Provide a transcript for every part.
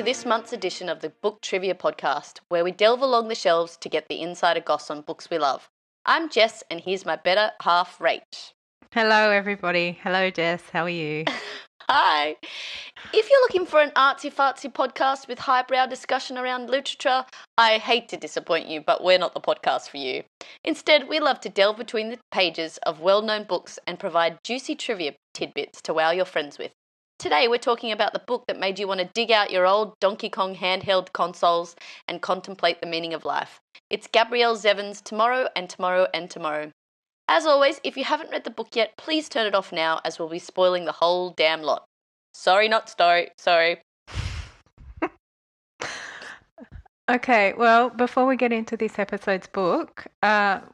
to this month's edition of the Book Trivia Podcast, where we delve along the shelves to get the insider goss on books we love. I'm Jess, and here's my better half, Rach. Hello, everybody. Hello, Jess. How are you? Hi. If you're looking for an artsy-fartsy podcast with highbrow discussion around literature, I hate to disappoint you, but we're not the podcast for you. Instead, we love to delve between the pages of well-known books and provide juicy trivia tidbits to wow your friends with. Today, we're talking about the book that made you want to dig out your old Donkey Kong handheld consoles and contemplate the meaning of life. It's Gabrielle Zevin's Tomorrow and Tomorrow and Tomorrow. As always, if you haven't read the book yet, please turn it off now, as we'll be spoiling the whole damn lot. Sorry, not story. Sorry. Okay, well, before we get into this episode's book,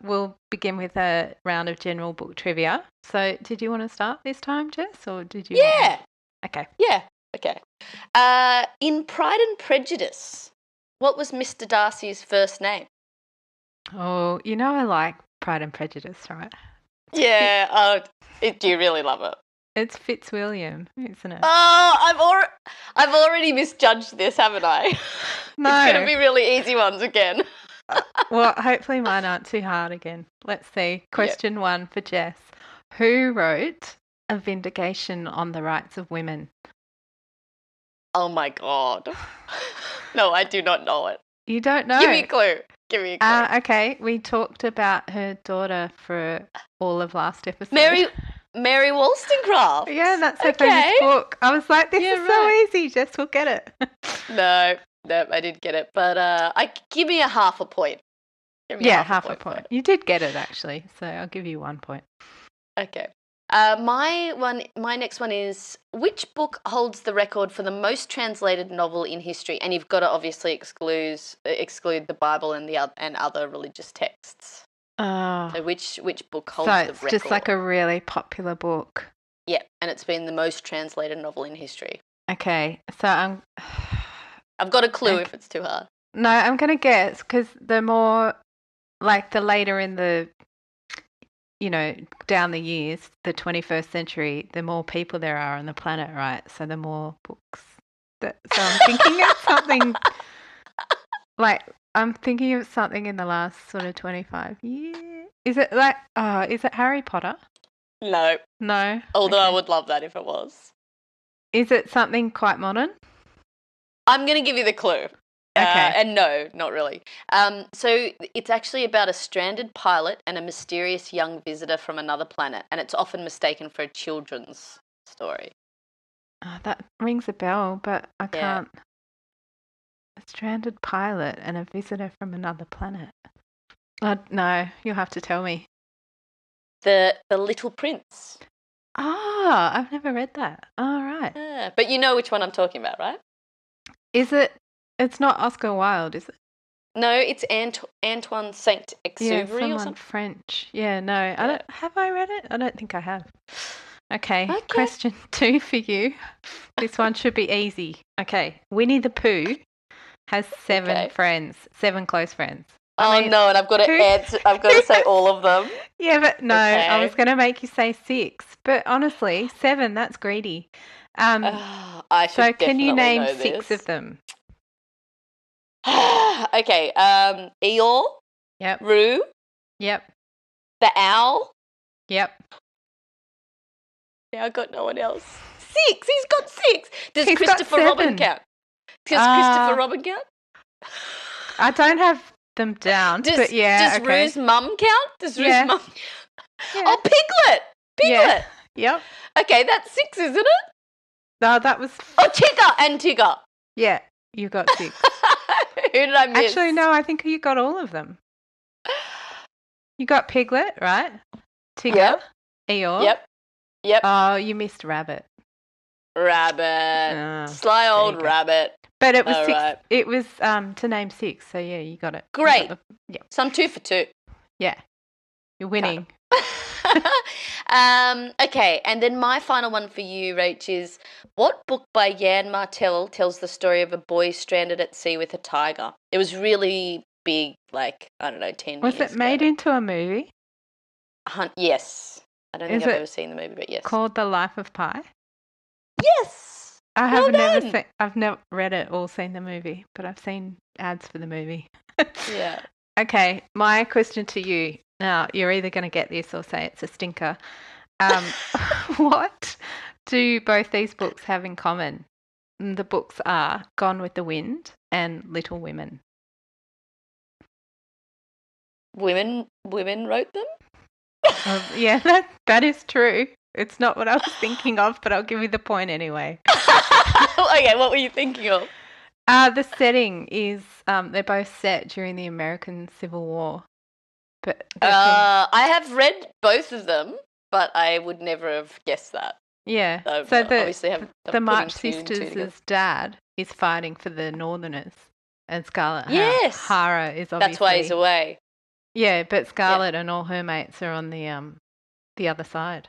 we'll begin with a round of general book trivia. So, did you want to start this time, Jess, or did you? Yeah. Okay. Yeah. Okay. In Pride and Prejudice, what was Mr. Darcy's first name? Oh, you know I like Pride and Prejudice, right? Yeah. Do you really love it? It's Fitzwilliam, isn't it? Oh, I've already misjudged this, haven't I? No. It's going to be really easy ones again. Well, hopefully mine aren't too hard again. Let's see. Question 1 for Jess. Who wrote A Vindication on the Rights of Women? Oh, my God. No, I do not know it. You don't know? Give me a clue. Okay, we talked about her daughter for all of last episode. Mary Wollstonecraft. Yeah, that's her famous book. I was like, this is so easy. Jess will get it. No, I didn't get it. But give me a half a point. Half a point. You did get it, actually, so I'll give you 1 point. Okay. My next one is, which book holds the record for the most translated novel in history? And you've got to obviously exclude the Bible and other religious texts. So which book holds the record? So it's just like a really popular book. Yeah, and it's been the most translated novel in history. Okay, so I've got a clue if it's too hard. No, I'm going to guess, because the more, like, the later in the, down the years, the 21st century, the more people there are on the planet, right? So the more books. So I'm thinking of something, in the last sort of 25 years. Is it is it Harry Potter? No. No? Although I would love that if it was. Is it something quite modern? I'm going to give you the clue. Okay. And no, not really. So it's actually about a stranded pilot and a mysterious young visitor from another planet, and it's often mistaken for a children's story. Oh, that rings a bell, but I can't. A stranded pilot and a visitor from another planet. No, you'll have to tell me. The Little Prince. Ah, I've never read that. All right. Yeah, but you know which one I'm talking about, right? Is it? It's not Oscar Wilde, is it? No, it's Antoine Saint-Exupéry or something. French. Yeah, no. Yeah. Have I read it? I don't think I have. Okay. Question 2 for you. This one should be easy. Okay. Winnie the Pooh has 7 friends, 7 close friends. No, and I've got to answer. I've got to say all of them. Yeah, but no, I was going to make you say 6. But honestly, 7, that's greedy. So can you name 6 of them? Okay. Eeyore. Yep. Roo. Yep. The owl. Yep. Yeah, I got no one else. 6. He's got 6. Does Christopher Robin count? Christopher Robin count? I don't have them down. Does Roo's mum count? Does Roo's mum? Yeah. Oh, Piglet. Yeah. Yep. Okay, that's 6, isn't it? No, that was. Oh, Tigger. Yeah, you got 6. Who did I miss? Actually, no, I think you got all of them. You got Piglet, right? Tigger. Yep. Eeyore. Yep. Oh, you missed Rabbit. Sly old Rabbit. But it was 6. Right. It was to name 6. So yeah, you got it. Great. So I'm 2 for 2. Yeah, you're winning. Okay, and then my final one for you, Rach, is what book by Yann Martel tells the story of a boy stranded at sea with a tiger? It was really big, 10 years ago. Was it made into a movie? Yes. I don't think I've ever seen the movie, but yes. Called The Life of Pi? Yes. I've never read it or seen the movie, but I've seen ads for the movie. Yeah. Okay, my question to you. Now, you're either going to get this or say it's a stinker. What do both these books have in common? The books are Gone with the Wind and Little Women. Women wrote them? Yeah, that is true. It's not what I was thinking of, but I'll give you the point anyway. Okay, what were you thinking of? The setting is they're both set during the American Civil War. But I have read both of them, but I would never have guessed that. Yeah. So obviously the March sisters' dad is fighting for the Northerners, and Scarlett O'Hara is obviously. That's why he's away. Yeah, but Scarlett and all her mates are on the other side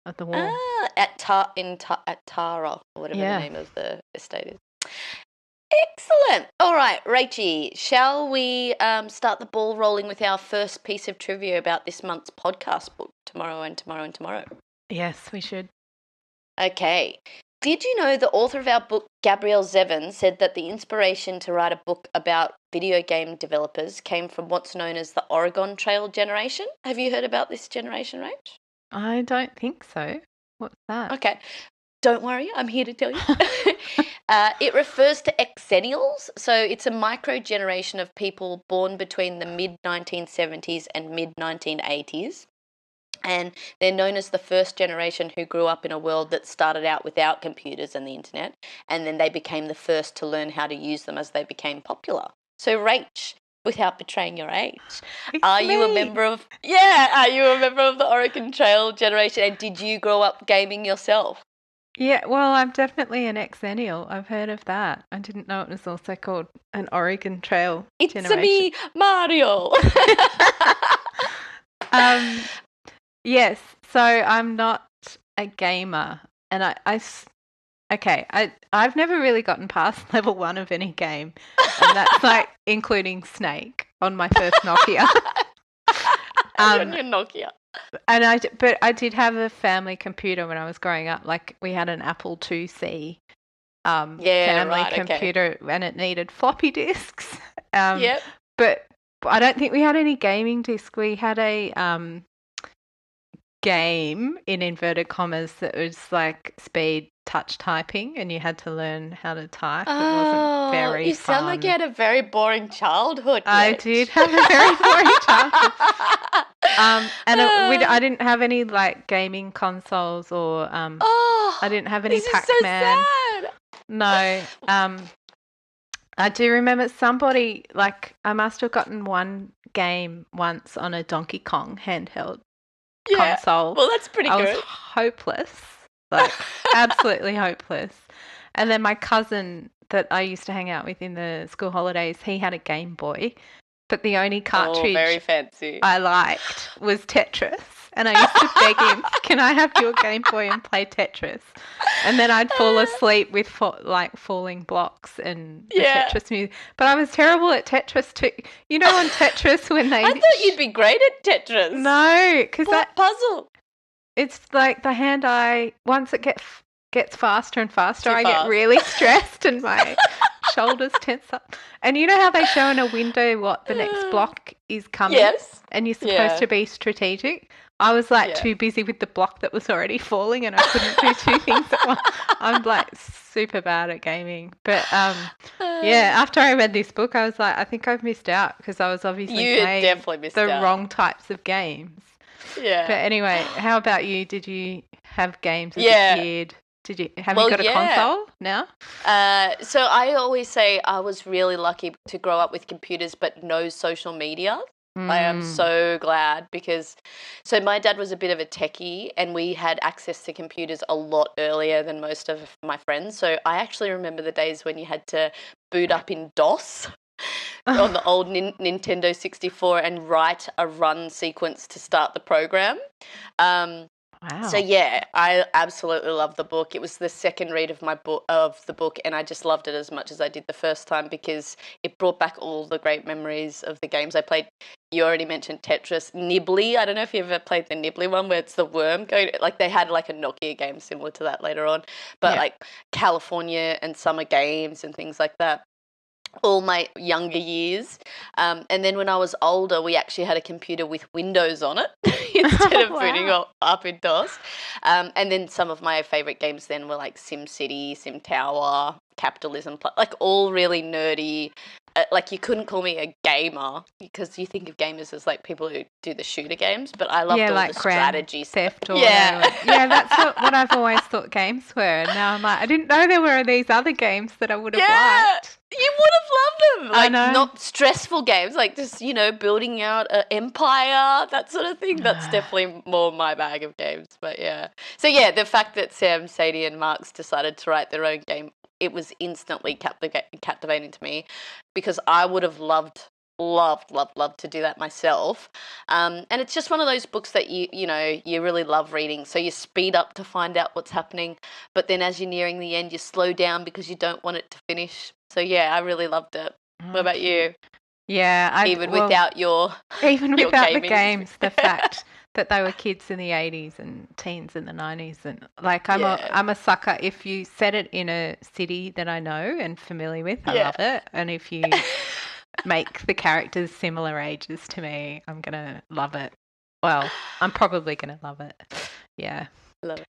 of the wall. At Tara, or whatever the name of the estate is. Excellent. All right, Rachie, shall we start the ball rolling with our first piece of trivia about this month's podcast book, Tomorrow and Tomorrow and Tomorrow? Yes, we should. Okay. Did you know the author of our book, Gabrielle Zevin, said that the inspiration to write a book about video game developers came from what's known as the Oregon Trail generation? Have you heard about this generation, Rach? I don't think so. What's that? Okay. Don't worry, I'm here to tell you. It refers to exennials, so it's a micro-generation of people born between the mid-1970s and mid-1980s. And they're known as the first generation who grew up in a world that started out without computers and the internet, and then they became the first to learn how to use them as they became popular. So, Rach, without betraying your age, are you a member of the Oregon Trail generation, and did you grow up gaming yourself? Yeah, well, I'm definitely an exennial. I've heard of that. I didn't know it was also called an Oregon Trail generation. It's me, Mario. Yes, so I'm not a gamer, and I've never really gotten past level 1 of any game, and that's like including Snake on my first Nokia. On your Nokia. And I did have a family computer when I was growing up. Like we had an Apple IIc family computer, and it needed floppy disks. But I don't think we had any gaming disc. We had a game in inverted commas that was like speed touch typing, and you had to learn how to type. It wasn't very you fun. sound like you had a very boring childhood. I did have a very boring childhood. I didn't have any like gaming consoles or I didn't have any Pac-Man. So sad. No. I do remember somebody, like, I must have gotten one game once on a Donkey Kong handheld console. Well, that's pretty good. I was hopeless, like absolutely hopeless. And then my cousin that I used to hang out with in the school holidays, he had a Game Boy, but the only cartridge very fancy. I liked was Tetris. And I used to beg him, can I have your Game Boy and play Tetris? And then I'd fall asleep with falling blocks and the Tetris music. But I was terrible at Tetris too. You know, on Tetris when they... I thought you'd be great at Tetris. No, because that puzzle. It's like the hand-eye, once it gets faster and faster, I get really stressed and my shoulders tense up. And you know how they show in a window what the next block is coming? Yes. And you're supposed to be strategic? I was like too busy with the block that was already falling, and I couldn't do two things at once. I'm like super bad at gaming. But after I read this book, I was like, I think I've missed out because I was obviously playing the wrong types of games. Yeah. But anyway, how about you? Did you have games as a kid? Have you got a console now? So I always say I was really lucky to grow up with computers but no social media. I am so glad because my dad was a bit of a techie and we had access to computers a lot earlier than most of my friends. So I actually remember the days when you had to boot up in DOS on the old Nintendo 64 and write a run sequence to start the program. Wow. So yeah, I absolutely love the book. It was the second read of the book, and I just loved it as much as I did the first time because it brought back all the great memories of the games I played. You already mentioned Tetris, Nibbly. I don't know if you ever played the Nibbly one where it's the worm going. Like they had like a Nokia game similar to that later on, but like California and Summer Games and things like that. All my younger years. And then when I was older, we actually had a computer with Windows on it instead of booting up in DOS. And then some of my favourite games then were like SimCity, Sim Tower, Capitalism, like all really nerdy. Like you couldn't call me a gamer because you think of gamers as like people who do the shooter games, but I loved all like the strategy Theft stuff. Auto. Yeah, that's what I've always thought games were. And now I'm like, I didn't know there were these other games that I would have liked. You would have loved them. Like, I know. not stressful games, like just, building out an empire, that sort of thing. That's definitely more my bag of games. But yeah. So yeah, the fact that Sam, Sadie and Marx decided to write their own game, it was instantly captivating to me because I would have loved to do that myself. And it's just one of those books that you really love reading. So you speed up to find out what's happening, but then as you're nearing the end, you slow down because you don't want it to finish. So yeah, I really loved it. What about you? Yeah, even without the games, the fact that they were kids in the 80s and teens in the 90s, and like I'm a sucker. If you set it in a city that I know and familiar with, I love it. And if you make the characters similar ages to me, I'm gonna love it. Well, I'm probably gonna love it. Yeah, love it.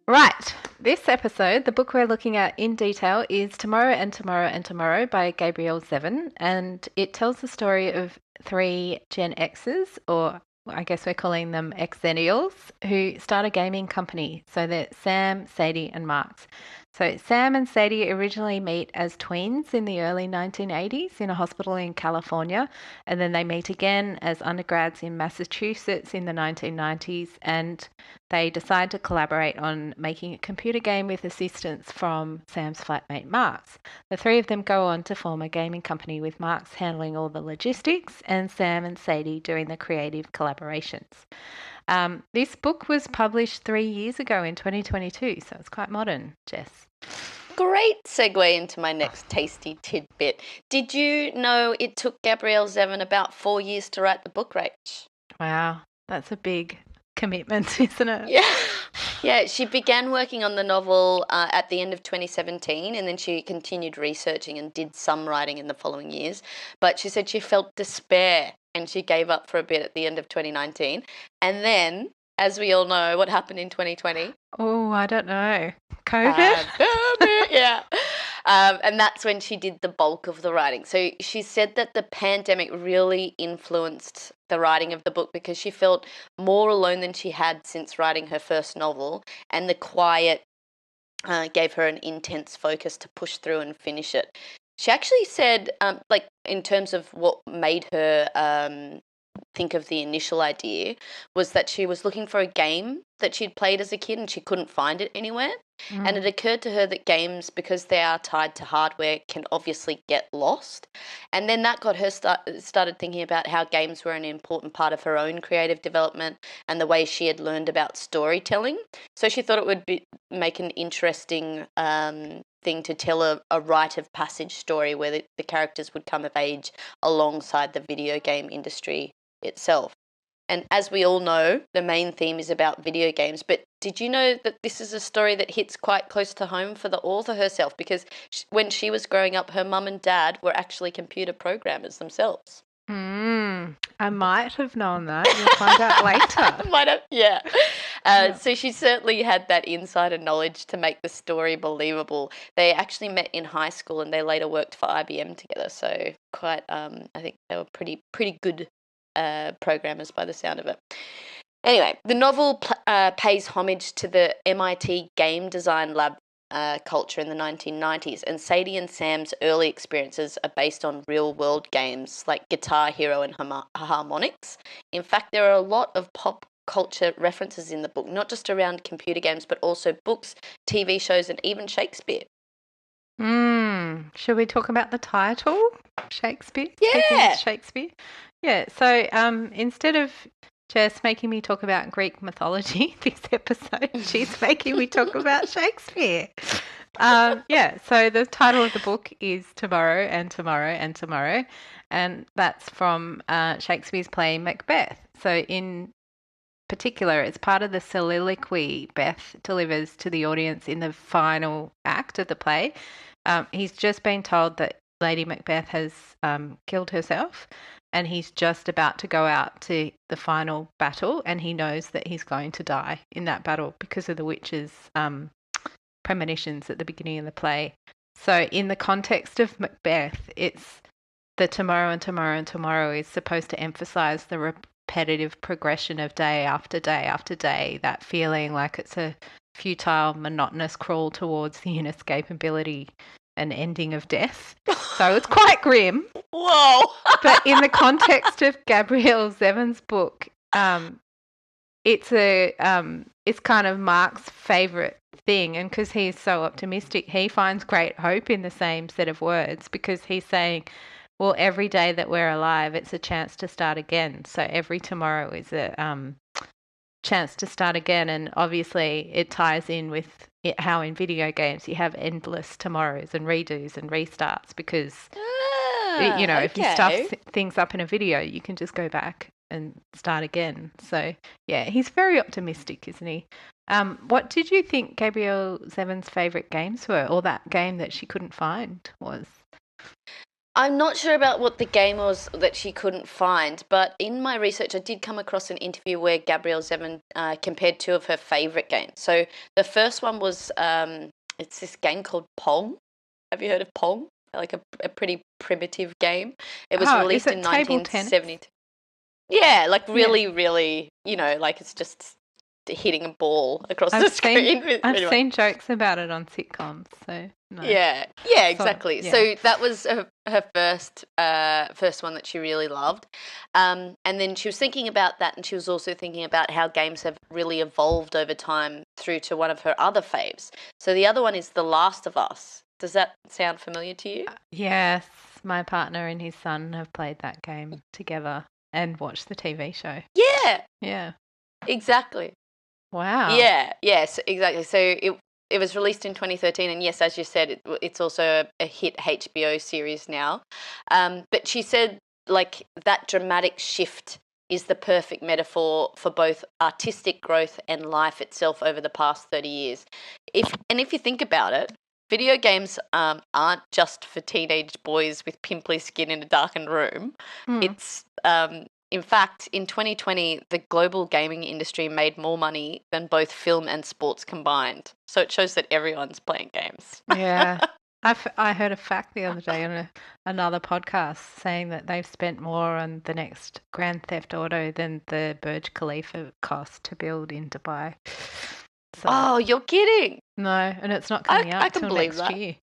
Right, this episode, the book we're looking at in detail is Tomorrow and Tomorrow and Tomorrow by Gabrielle Zevin, and it tells the story of 3 Gen Xs, or I guess we're calling them Xennials, who start a gaming company. So they're Sam, Sadie and Marx. So Sam and Sadie originally meet as tweens in the early 1980s in a hospital in California, and then they meet again as undergrads in Massachusetts in the 1990s, and they decide to collaborate on making a computer game with assistance from Sam's flatmate Marx. The 3 of them go on to form a gaming company with Marx handling all the logistics and Sam and Sadie doing the creative collaborations. This book was published 3 years ago in 2022, so it's quite modern, Jess. Great segue into my next tasty tidbit. Did you know it took Gabrielle Zevin about 4 years to write the book, Rach? Wow, that's a big commitment, isn't it? Yeah, she began working on the novel at the end of 2017, and then she continued researching and did some writing in the following years. But she said she felt despair and she gave up for a bit at the end of 2019. And then, as we all know, what happened in 2020? Oh, I don't know. COVID? Yeah. And that's when she did the bulk of the writing. So she said that the pandemic really influenced the writing of the book because she felt more alone than she had since writing her first novel, and the quiet gave her an intense focus to push through and finish it. She actually said, in terms of what made her think of the initial idea, was that she was looking for a game that she'd played as a kid and she couldn't find it anywhere. And it occurred to her that games, because they are tied to hardware, can obviously get lost. And then that got her started thinking about how games were an important part of her own creative development and the way she had learned about storytelling. So she thought it would make an interesting thing to tell a rite of passage story where the characters would come of age alongside the video game industry itself. And as we all know, the main theme is about video games. But did you know that this is a story that hits quite close to home for the author herself? Because when she was growing up, her mum and dad were actually computer programmers themselves. I might have known that. You'll find out later. Might have, yeah. So she certainly had that insider knowledge to make the story believable. They actually met in high school and they later worked for IBM together. So quite, I think they were pretty good programmers by the sound of it. Anyway, the novel pays homage to the MIT game design lab culture in the 1990s, and Sadie and Sam's early experiences are based on real-world games like Guitar Hero and Harmonix. In fact, there are a lot of pop culture references in the book, not just around computer games, but also books, TV shows, and even Shakespeare. Should we talk about the title? Shakespeare? Yeah. Shakespeare? Yeah, so instead of Jess making me talk about Greek mythology this episode. She's making me talk about Shakespeare. So the title of the book is Tomorrow and Tomorrow and Tomorrow, and that's from Shakespeare's play Macbeth. So in particular, it's part of the soliloquy Beth delivers to the audience in the final act of the play. He's just been told that Lady Macbeth has killed herself, and he's just about to go out to the final battle, and he knows that he's going to die in that battle because of the witch's premonitions at the beginning of the play. So in the context of Macbeth, it's the tomorrow and tomorrow and tomorrow is supposed to emphasize the repetitive progression of day after day after day, that feeling like it's a futile, monotonous crawl towards the inescapability and ending of death. So it's quite grim. Whoa. But in the context of Gabrielle Zevin's book, it's kind of Marx's favourite thing, and because he's so optimistic, he finds great hope in the same set of words, because he's saying, well, every day that we're alive, it's a chance to start again. So every tomorrow is a chance to start again, and obviously it ties in with how in video games you have endless tomorrows and redos and restarts, because if you stuff things up in a video, you can just go back and start again. So yeah, he's very optimistic, isn't he? What did you think Gabrielle Zevin's favourite games were, or that game that she couldn't find was? I'm not sure about what the game was that she couldn't find, but in my research I did come across an interview where Gabrielle Zevin compared two of her favourite games. So the first one was it's this game called Pong. Have you heard of Pong? Like a pretty primitive game. It was released in 1972. Yeah, like really, like it's just hitting a ball across the screen. I've seen jokes about it on sitcoms, so no. Yeah, exactly. So that was her first one that she really loved. And then she was thinking about that, and she was also thinking about how games have really evolved over time through to one of her other faves. So the other one is The Last of Us. Does that sound familiar to you? Yes, my partner and his son have played that game together and watched the TV show. Yeah. Yeah. Exactly. Wow. Yeah, yes, exactly. So it was released in 2013, and yes, as you said, it's also a hit HBO series now. But she said, like, that dramatic shift is the perfect metaphor for both artistic growth and life itself over the past 30 years. If you think about it, video games aren't just for teenage boys with pimply skin in a darkened room. It's in fact, in 2020, the global gaming industry made more money than both film and sports combined. So it shows that everyone's playing games. Yeah. I heard a fact the other day on another podcast saying that they've spent more on the next Grand Theft Auto than the Burj Khalifa cost to build in Dubai. So, oh, you're kidding? No, and it's not coming out until next year.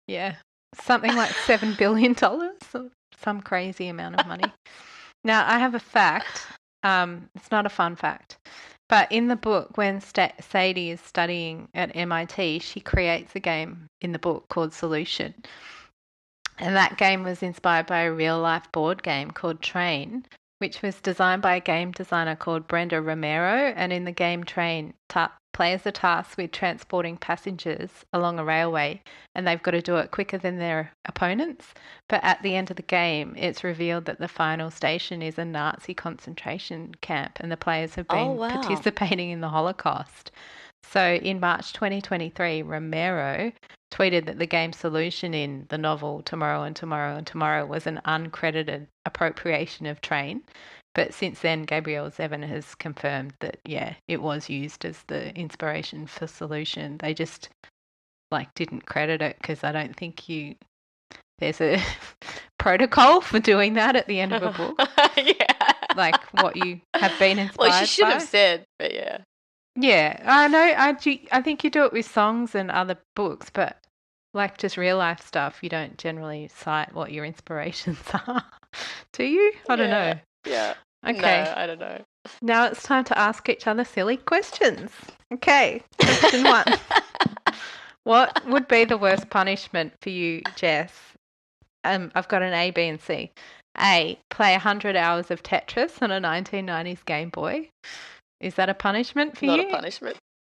Yeah. Something like $7 billion, some crazy amount of money. Now, I have a fact. It's not a fun fact. But in the book, when Sadie is studying at MIT, she creates a game in the book called Solution. And that game was inspired by a real-life board game called Train, which was designed by a game designer called Brenda Romero. And in the game Train, players are tasked with transporting passengers along a railway, and they've got to do it quicker than their opponents. But at the end of the game, it's revealed that the final station is a Nazi concentration camp, and the players have been participating in the Holocaust. So in March 2023, Romero tweeted that the game Solution in the novel Tomorrow and Tomorrow and Tomorrow was an uncredited appropriation of Train. But since then, Gabrielle Zevin has confirmed that, yeah, it was used as the inspiration for Solution. They just, didn't credit it because I don't think there's a protocol for doing that at the end of a book. Yeah. Like what you have been inspired by. Well, she should have said, but yeah. Yeah, I know. I think you do it with songs and other books, but just real life stuff, you don't generally cite what your inspirations are. Do you? I don't know. Yeah. Okay. No, I don't know. Now it's time to ask each other silly questions. Okay. Question 1. What would be the worst punishment for you, Jess? I've got an A, B, and C. A, play 100 hours of Tetris on a 1990s Game Boy. Is that a punishment for you? Not a punishment.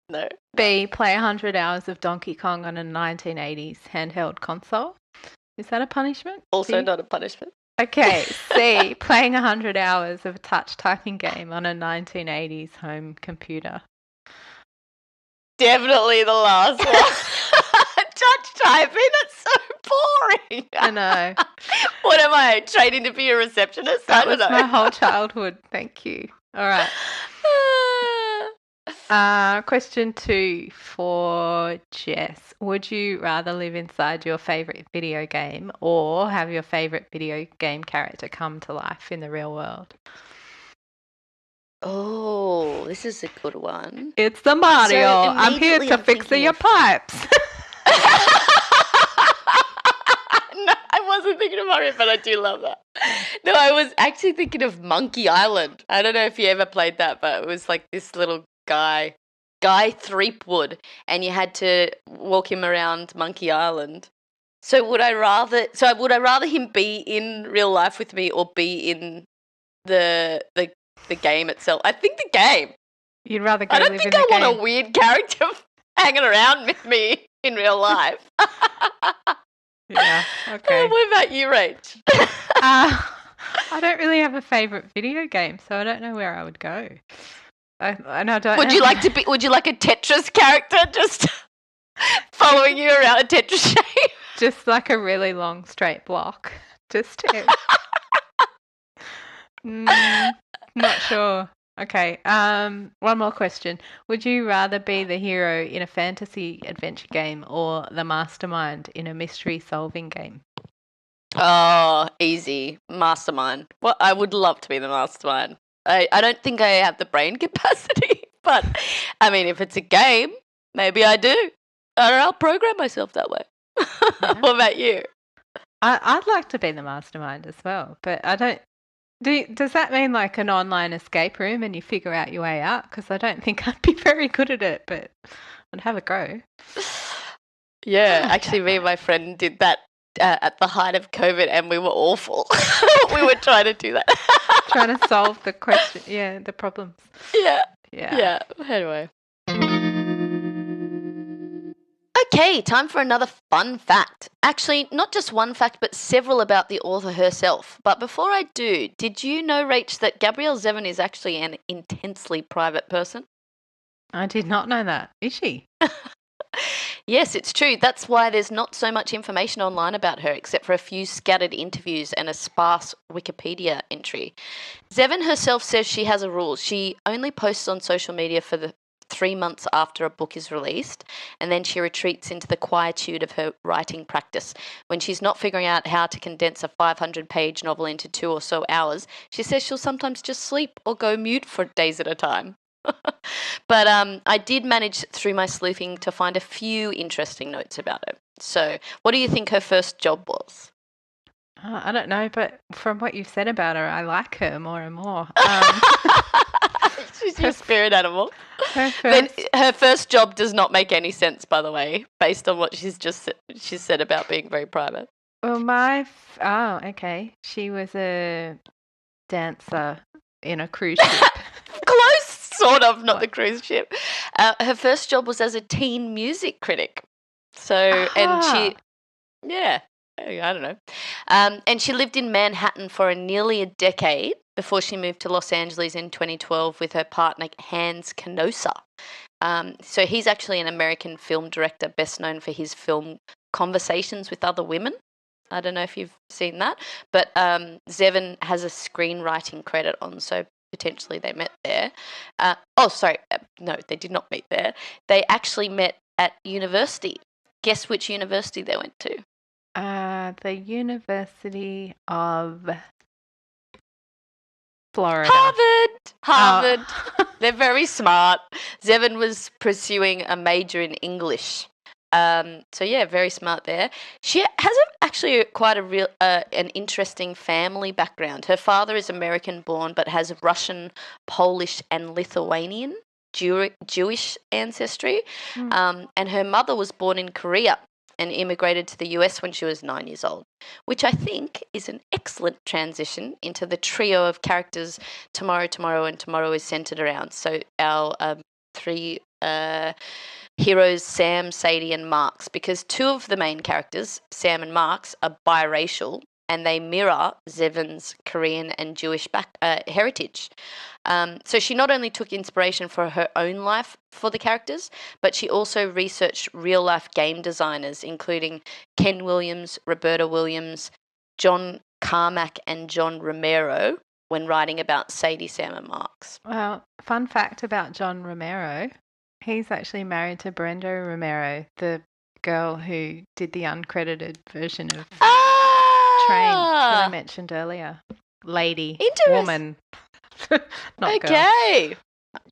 No. B, play 100 hours of Donkey Kong on a 1980s handheld console. Is that a punishment? Also not a punishment. Okay. C, playing 100 hours of a touch typing game on a 1980s home computer. Definitely the last one. Touch typing, that's so boring. I know. What am I, training to be a receptionist? That was my whole childhood. Thank you. All right. Question 2 for Jess. Would you rather live inside your favourite video game or have your favourite video game character come to life in the real world? Oh, this is a good one. It's the Mario. I'm here to fix your pipes. No, I wasn't thinking of Mario, but I do love that. No, I was actually thinking of Monkey Island. I don't know if you ever played that, but it was like this little Guy Threepwood, and you had to walk him around Monkey Island. So would I rather him be in real life with me or be in the game itself? I think the game. You'd rather go live in the game. I don't think I want a weird character hanging around with me in real life. Yeah. Okay. What about you, Rach? I don't really have a favourite video game, so I don't know where I would go. Would you like a Tetris character just following you around a Tetris shape? Just like a really long straight block. Just not sure. Okay. One more question. Would you rather be the hero in a fantasy adventure game or the mastermind in a mystery solving game? Oh, easy. Mastermind. Well, I would love to be the mastermind. I don't think I have the brain capacity, but I mean, if it's a game, maybe I do. I'll program myself that way. Yeah. What about you? I'd like to be the mastermind as well, but I don't. Does that mean like an online escape room and you figure out your way out? Because I don't think I'd be very good at it, but I'd have a go. Yeah, actually, me and my friend did that at the height of COVID, and we were awful. We were trying to do that. Trying to solve the question, the problems. Yeah. Anyway. Okay, time for another fun fact. Actually, not just one fact, but several about the author herself. But before I do, did you know, Rach, that Gabrielle Zevin is actually an intensely private person? I did not know that. Is she? Yes, it's true. That's why there's not so much information online about her, except for a few scattered interviews and a sparse Wikipedia entry. Zevin herself says she has a rule. She only posts on social media for the 3 months after a book is released, and then she retreats into the quietude of her writing practice. When she's not figuring out how to condense a 500-page novel into 2 or so hours, she says she'll sometimes just sleep or go mute for days at a time. But I did manage through my sleuthing to find a few interesting notes about her. So what do you think her first job was? I don't know, but from what you've said about her, I like her more and more. She's your spirit animal. Her first job does not make any sense, by the way, based on what she's said about being very private. Well, okay. She was a dancer in a cruise ship. Close, sort of, not the cruise ship. Her first job was as a teen music critic. So, and she, I don't know. And she lived in Manhattan for nearly a decade before she moved to Los Angeles in 2012 with her partner, Hans Canosa. So he's actually an American film director, best known for his film Conversations with Other Women. I don't know if you've seen that, but Zevin has a screenwriting credit on, so potentially they met there. No, they did not meet there. They actually met at university. Guess which university they went to? The University of Florida. Harvard. Oh. They're very smart. Zevin was pursuing a major in English. Very smart there. She has actually quite an interesting family background. Her father is American-born but has Russian, Polish and Lithuanian Jewish ancestry. And her mother was born in Korea. and immigrated to the US when she was 9 years old, which I think is an excellent transition into the trio of characters Tomorrow, Tomorrow, and Tomorrow is centered around. So our three heroes, Sam, Sadie, and Marx, because two of the main characters, Sam and Marx, are biracial and they mirror Zevin's Korean and Jewish heritage. So she not only took inspiration for her own life for the characters, but she also researched real-life game designers, including Ken Williams, Roberta Williams, John Carmack, and John Romero, when writing about Sadie, Sam, and Marx. Well, fun fact about John Romero, he's actually married to Brenda Romero, the girl who did the uncredited version of Train that I mentioned earlier. Lady, woman, not girl. Okay,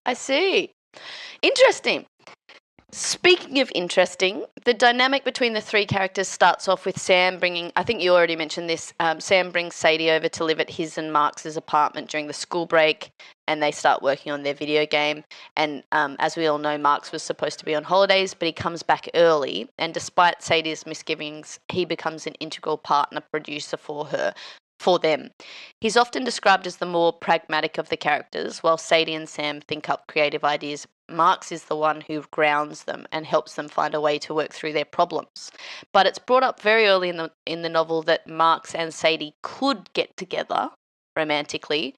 I see. Interesting. Speaking of interesting, the dynamic between the three characters starts off with Sam bringing, I think you already mentioned this, Sam brings Sadie over to live at his and Marx's apartment during the school break, and they start working on their video game. And as we all know, Marx was supposed to be on holidays, but he comes back early, and despite Sadie's misgivings, he becomes an integral partner producer for them. He's often described as the more pragmatic of the characters, while Sadie and Sam think up creative ideas. Marx is the one who grounds them and helps them find a way to work through their problems. But it's brought up very early in the novel that Marx and Sadie could get together romantically,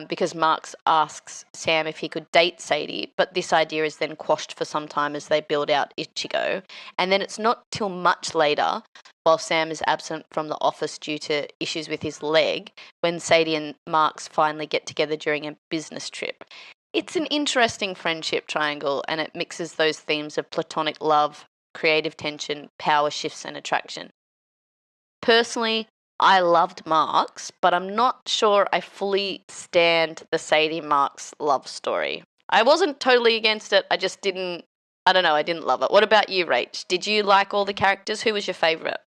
because Marx asks Sam if he could date Sadie, but this idea is then quashed for some time as they build out Ichigo. And then it's not till much later, while Sam is absent from the office due to issues with his leg, when Sadie and Marx finally get together during a business trip. It's an interesting friendship triangle, and it mixes those themes of platonic love, creative tension, power shifts, and attraction. Personally, I loved Marx, but I'm not sure I fully stand the Sadie Marx love story. I wasn't totally against it. I just didn't love it. What about you, Rach? Did you like all the characters? Who was your favourite?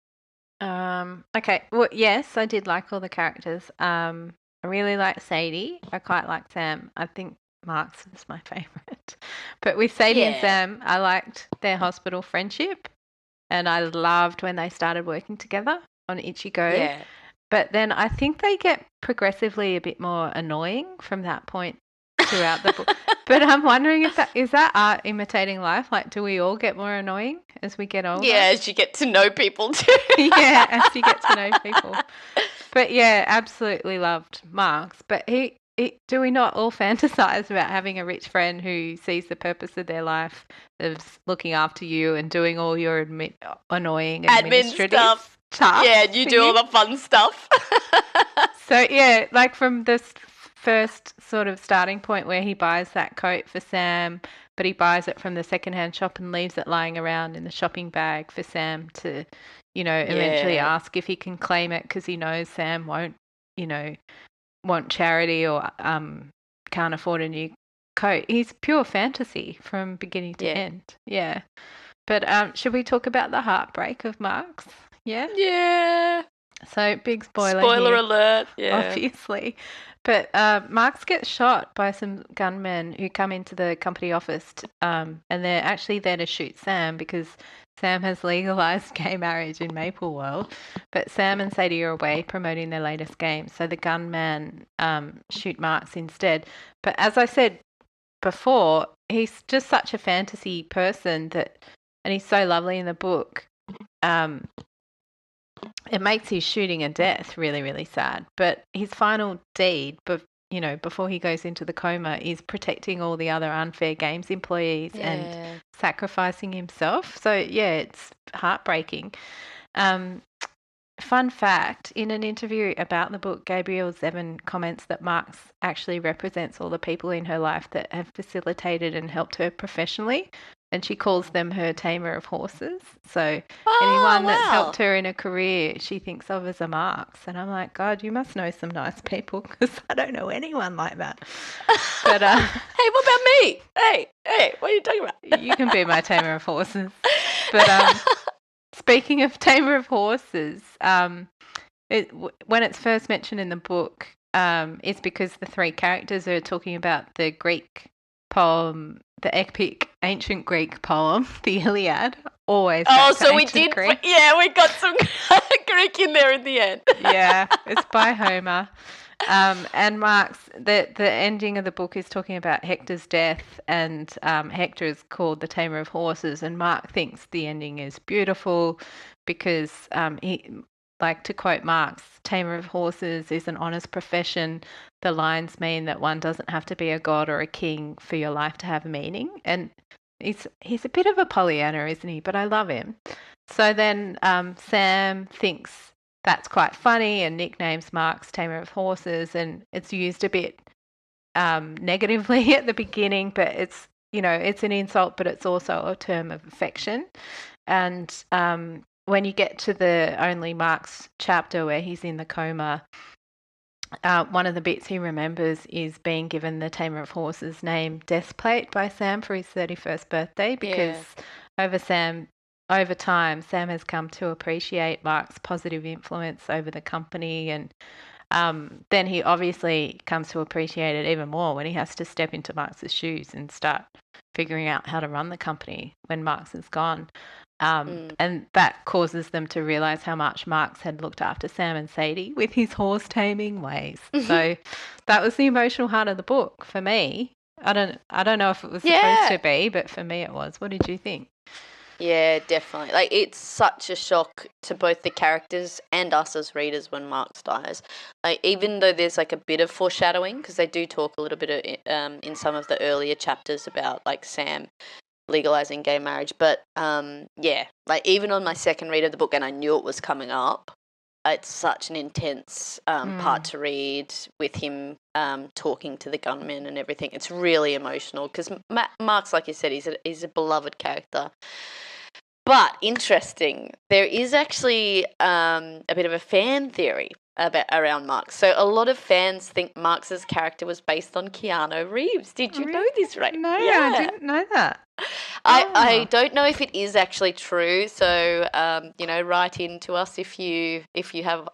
Okay. Well, yes, I did like all the characters. I really liked Sadie. I quite liked Sam. I think Marx was my favourite. But with Sadie and Sam, I liked their hospital friendship, and I loved when they started working together on Ichigo. Yeah. But then I think they get progressively a bit more annoying from that point throughout the book. But I'm wondering if is that art imitating life? Like, do we all get more annoying as we get older? Yeah, as you get to know people too. Yeah, as you get to know people. But yeah, absolutely loved Marx. But do we not all fantasize about having a rich friend who sees the purpose of their life of looking after you and doing all your annoying administrative stuff? Yeah, you do all the fun stuff. So yeah, like from this first sort of starting point where he buys that coat for Sam, but he buys it from the secondhand shop and leaves it lying around in the shopping bag for Sam to, eventually ask if he can claim it because he knows Sam won't, want charity or can't afford a new coat. He's pure fantasy from beginning to end. Yeah. But should we talk about the heartbreak of Marx? Yeah? Yeah. So big spoiler here, alert. Yeah. Obviously. But Marx gets shot by some gunmen who come into the company office and they're actually there to shoot Sam because Sam has legalised gay marriage in Maple World. But Sam and Sadie are away promoting their latest game. So the gunmen shoot Marx instead. But as I said before, he's just such a fantasy person and he's so lovely in the book. It makes his shooting and death really, really sad. But his final deed, before he goes into the coma, is protecting all the other unfair games employees and sacrificing himself. So, yeah, it's heartbreaking. Fun fact, in an interview about the book, Gabrielle Zevin comments that Marx actually represents all the people in her life that have facilitated and helped her professionally. And she calls them her tamer of horses. So anyone that's helped her in a career, she thinks of as a Marx. And I'm like, God, you must know some nice people because I don't know anyone like that. But hey, what about me? Hey, what are you talking about? You can be my tamer of horses. But speaking of tamer of horses, when it's first mentioned in the book, it's because the three characters are talking about the Greek poem the epic ancient Greek poem, the Iliad, always. Oh, so we did. Greek. Yeah, we got some Greek in there in the end. Yeah, it's by Homer. And Marx, the ending of the book is talking about Hector's death, and Hector is called the tamer of horses, and Marx thinks the ending is beautiful because he, like to quote Marx, tamer of horses is an honest profession. The lines mean that one doesn't have to be a god or a king for your life to have meaning. And he's a bit of a Pollyanna, isn't he? But I love him. So then Sam thinks that's quite funny and nicknames Marx tamer of horses, and it's used a bit negatively at the beginning, but it's, you know, it's an insult, but it's also a term of affection. And when you get to the only Marx chapter where he's in the coma, one of the bits he remembers is being given the tamer of horses name Death Plate by Sam for his 31st birthday, because over time, Sam has come to appreciate Mark's positive influence over the company, and then he obviously comes to appreciate it even more when he has to step into Marx's shoes and start figuring out how to run the company when Marx is gone. And that causes them to realise how much Marx had looked after Sam and Sadie with his horse taming ways. So that was the emotional heart of the book for me. I don't know if it was supposed to be, but for me it was. What did you think? Yeah, definitely. Like, it's such a shock to both the characters and us as readers when Marx dies. Like, even though there's like a bit of foreshadowing, because they do talk a little bit in some of the earlier chapters about like Sam legalizing gay marriage, but like even on my second read of the book, and I knew it was coming up, it's such an intense part to read with him talking to the gunman and everything. It's really emotional because Marx, like you said, he's a beloved character. But interesting, there is actually a bit of a fan theory around Marx. So a lot of fans think Marx's character was based on Keanu Reeves. Did you know this, Ray? No, I didn't know that. I don't know if it is actually true. So write in to us if you have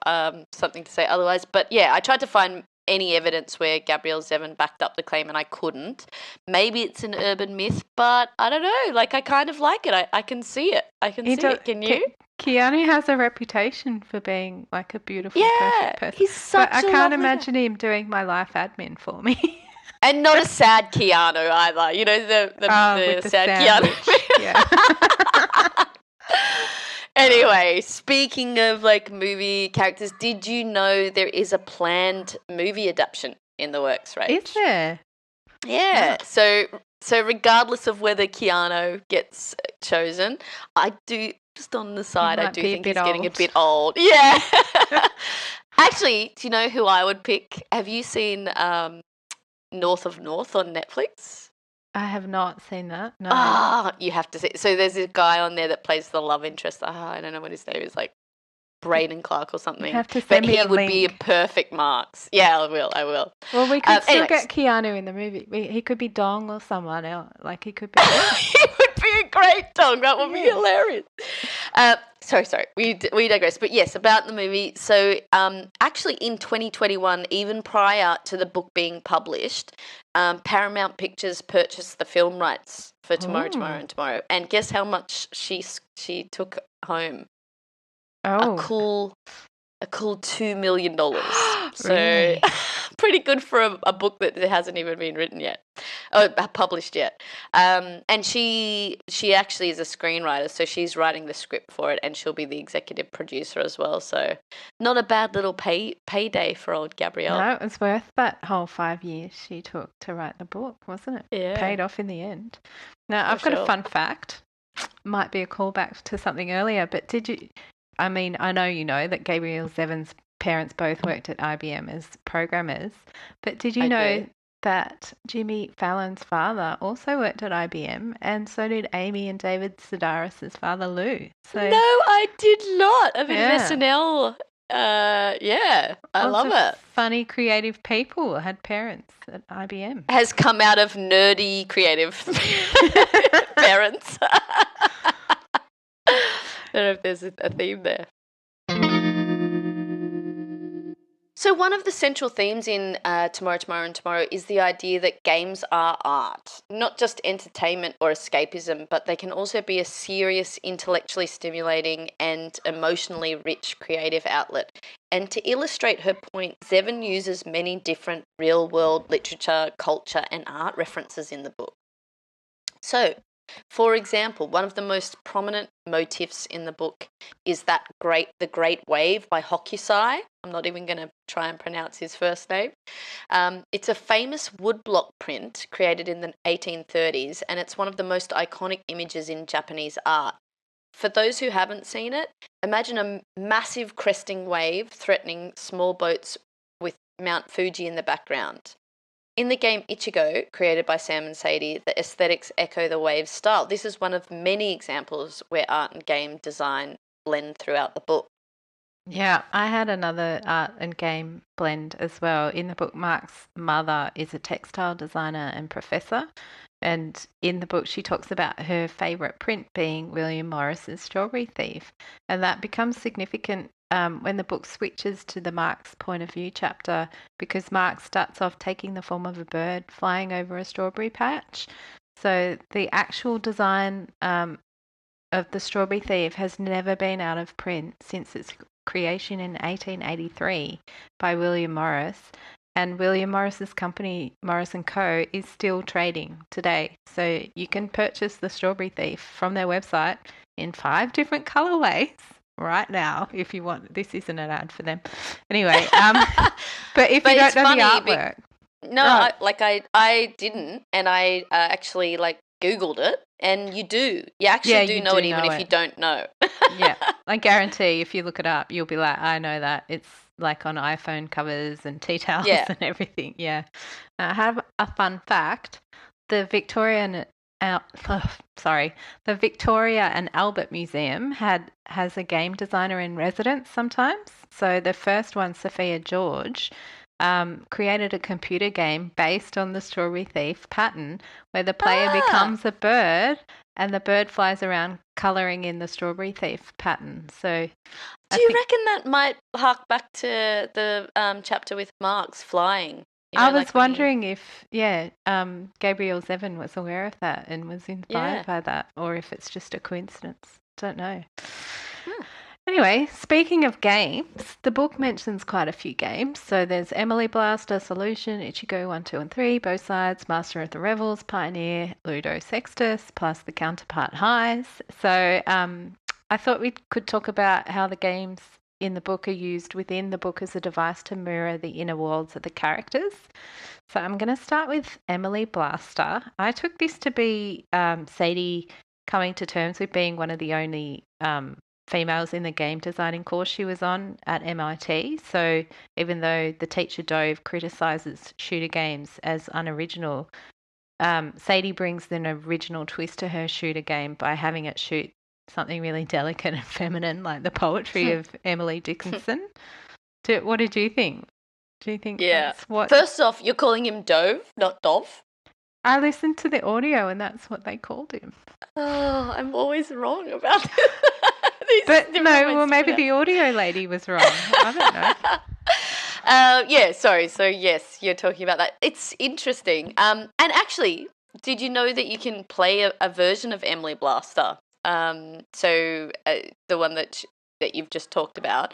something to say otherwise. But yeah, I tried to find any evidence where Gabrielle Zevin backed up the claim, and I couldn't. Maybe it's an urban myth, but I don't know. Like, I kind of like it. I can see it. Can you? Keanu has a reputation for being like a beautiful, perfect person. He's such but I can't imagine him doing my life admin for me. And not a sad Keanu either. You know, the sad Keanu. Yeah. Anyway, speaking of like movie characters, did you know there is a planned movie adaptation in the works, right? Is there? Yeah. So regardless of whether Keanu gets chosen, I do, just on the side, I do think he's getting a bit old. Yeah. Actually, do you know who I would pick? Have you seen North of North on Netflix? I have not seen that. No. You have to see. So there's a guy on there that plays the love interest. I don't know what his name is, like Braden Clark or something. You have to send me a link. But he would be a perfect Marx. Yeah, I will. Well, we could still get Keanu in the movie. He could be Dong or someone else. Like, he could be. He would be a great Dong. That would be hilarious. Sorry. We digress. But yes, about the movie. So actually in 2021, even prior to the book being published, Paramount Pictures purchased the film rights for Tomorrow. And guess how much she took home? A cool $2 million. So Really? pretty good for a book that hasn't even been written yet, published yet. And she actually is a screenwriter, so she's writing the script for it, and she'll be the executive producer as well. So not a bad little payday for old Gabrielle. No, it was worth that whole 5 years she took to write the book, wasn't it? Yeah. Paid off in the end. Now, I've got a fun fact. Might be a callback to something earlier, but I know you know that Gabrielle Zevin's parents both worked at IBM as programmers, but did you know that Jimmy Fallon's father also worked at IBM, and so did Amy and David Sedaris' father, Lou? So, no, I did not. A bit of SNL. I love it. Funny, creative people had parents at IBM. Has come out of nerdy, creative parents. I don't know if there's a theme there. So one of the central themes in Tomorrow, Tomorrow and Tomorrow is the idea that games are art, not just entertainment or escapism, but they can also be a serious, intellectually stimulating and emotionally rich creative outlet. And to illustrate her point, Zevin uses many different real-world literature, culture and art references in the book. So, for example, one of the most prominent motifs in the book is the Great Wave by Hokusai. I'm not even going to try and pronounce his first name. It's a famous woodblock print created in the 1830s, and it's one of the most iconic images in Japanese art. For those who haven't seen it, imagine a massive cresting wave threatening small boats with Mount Fuji in the background. In the game Ichigo, created by Sam and Sadie, the aesthetics echo the wave's style. This is one of many examples where art and game design blend throughout the book. Yeah, I had another art and game blend as well. In the book, Mark's mother is a textile designer and professor. And in the book, she talks about her favourite print being William Morris's Strawberry Thief. And that becomes significant when the book switches to the Marx point of view chapter, because Marx starts off taking the form of a bird flying over a strawberry patch. So the actual design of the Strawberry Thief has never been out of print since its creation in 1883 by William Morris. And William Morris's company, Morris & Co., is still trading today. So you can purchase the Strawberry Thief from their website in 5 different colorways right now if you want. This isn't an ad for them. Anyway, but if you don't know the artwork. I didn't, and I actually Googled it, and you do. You actually do know it even if you don't know. Yeah, I guarantee if you look it up, you'll be like, I know that. It's like on iPhone covers and tea towels and everything. Yeah. I have a fun fact. The Victoria and Albert Museum has a game designer in residence sometimes. So the first one, Sophia George, created a computer game based on the Strawberry Thief pattern where the player becomes a bird and the bird flies around colouring in the Strawberry Thief pattern. So do you reckon that might hark back to the chapter with Marx flying? I was wondering if, Gabrielle Zevin was aware of that and was inspired by that, or if it's just a coincidence. Don't know. Anyway, speaking of games, the book mentions quite a few games. So there's Emily Blaster, Solution, Ichigo 1, 2 and 3, both sides, Master of the Revels, Pioneer, Ludo Sextus, plus the counterpart Highs. So I thought we could talk about how the games in the book are used within the book as a device to mirror the inner worlds of the characters. So I'm going to start with Emily Blaster. I took this to be Sadie coming to terms with being one of the only females in the game designing course she was on at MIT. So even though the teacher Dove criticizes shooter games as unoriginal, Sadie brings an original twist to her shooter game by having it shoot something really delicate and feminine, like the poetry of Emily Dickinson. What did you think? Do you think that's what... First off, you're calling him Dove, not Dove. I listened to the audio and that's what they called him. Oh, I'm always wrong about this. Maybe the audio lady was wrong. I don't know. Sorry. So, yes, you're talking about that. It's interesting. And actually, did you know that you can play a version of Emily Blaster? The one that you've just talked about,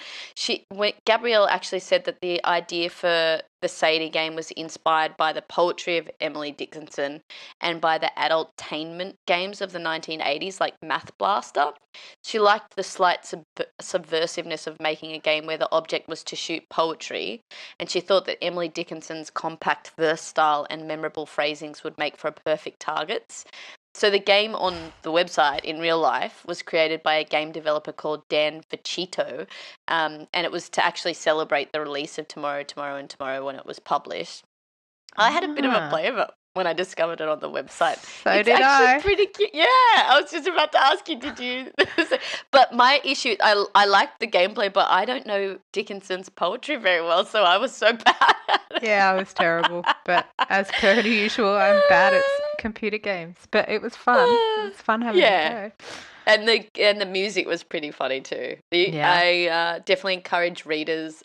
Gabrielle actually said that the idea for the Sadie game was inspired by the poetry of Emily Dickinson and by the adultainment games of the 1980s, like Math Blaster. She liked the slight subversiveness of making a game where the object was to shoot poetry, and she thought that Emily Dickinson's compact verse style and memorable phrasings would make for perfect targets. So the game on the website in real life was created by a game developer called Dan Vecchito, and it was to actually celebrate the release of Tomorrow, Tomorrow and Tomorrow when it was published. I had a bit of a play of it when I discovered it on the website. So did I. It's pretty cute. Yeah, I was just about to ask you, did you? But my issue, I liked the gameplay, but I don't know Dickinson's poetry very well, so I was so bad at it. Yeah, I was terrible. But as per usual, I'm bad at computer games. But it was fun. It was fun having a go. And the music was pretty funny too. I definitely encourage readers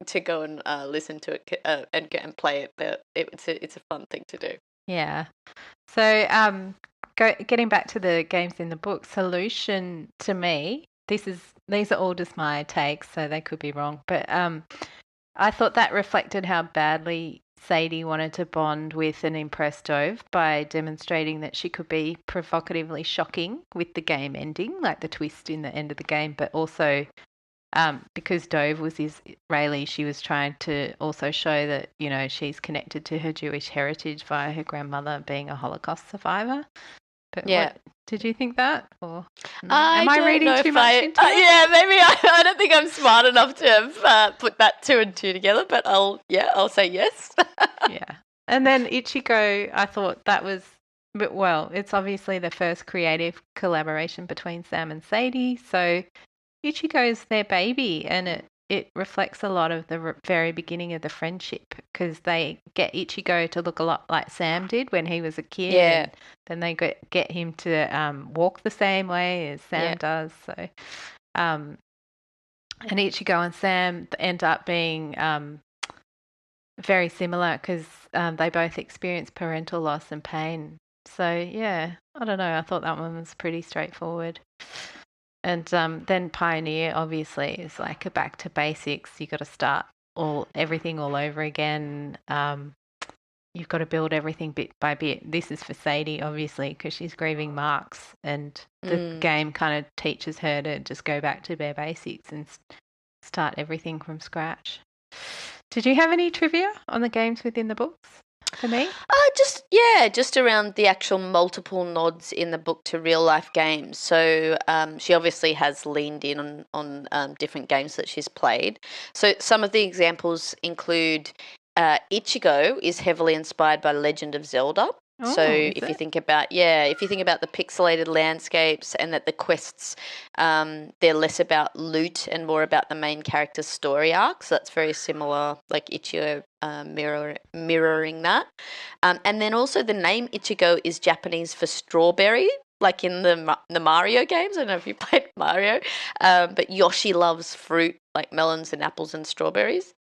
to go and listen to it and play it. But it's a fun thing to do. Yeah. So getting back to the games in the book, solution to me, these are all just my takes, so they could be wrong, but I thought that reflected how badly Sadie wanted to bond with and impress Dove by demonstrating that she could be provocatively shocking with the game ending, like the twist in the end of the game, but also because Dove was Israeli, she was trying to also show that, she's connected to her Jewish heritage via her grandmother being a Holocaust survivor. But yeah. Did you think that? Or am I reading too much into it? Yeah, maybe I don't think I'm smart enough to have put that 2 and 2 together, but I'll say yes. Yeah. And then Ichigo, I thought that was, well, it's obviously the first creative collaboration between Sam and Sadie. So Ichigo's their baby, and it reflects a lot of the very beginning of the friendship, because they get Ichigo to look a lot like Sam did when he was a kid. Yeah. And then they get him to walk the same way as Sam does. So, and Ichigo and Sam end up being very similar because they both experience parental loss and pain. So, yeah, I don't know. I thought that one was pretty straightforward. And then Pioneer, obviously, is like a back to basics. You got to start everything all over again. You've got to build everything bit by bit. This is for Sadie, obviously, because she's grieving Marx, and the game kind of teaches her to just go back to bare basics and start everything from scratch. Did you have any trivia on the games within the books for me? Just around the actual multiple nods in the book to real life games. So she obviously has leaned in on different games that she's played. So some of the examples include Ichigo is heavily inspired by Legend of Zelda. So if you think about the pixelated landscapes, and that the quests, they're less about loot and more about the main character's story arc. So that's very similar, like Ichigo mirroring that. And then also the name Ichigo is Japanese for strawberry, like in the Mario games. I don't know if you played Mario, but Yoshi loves fruit like melons and apples and strawberries.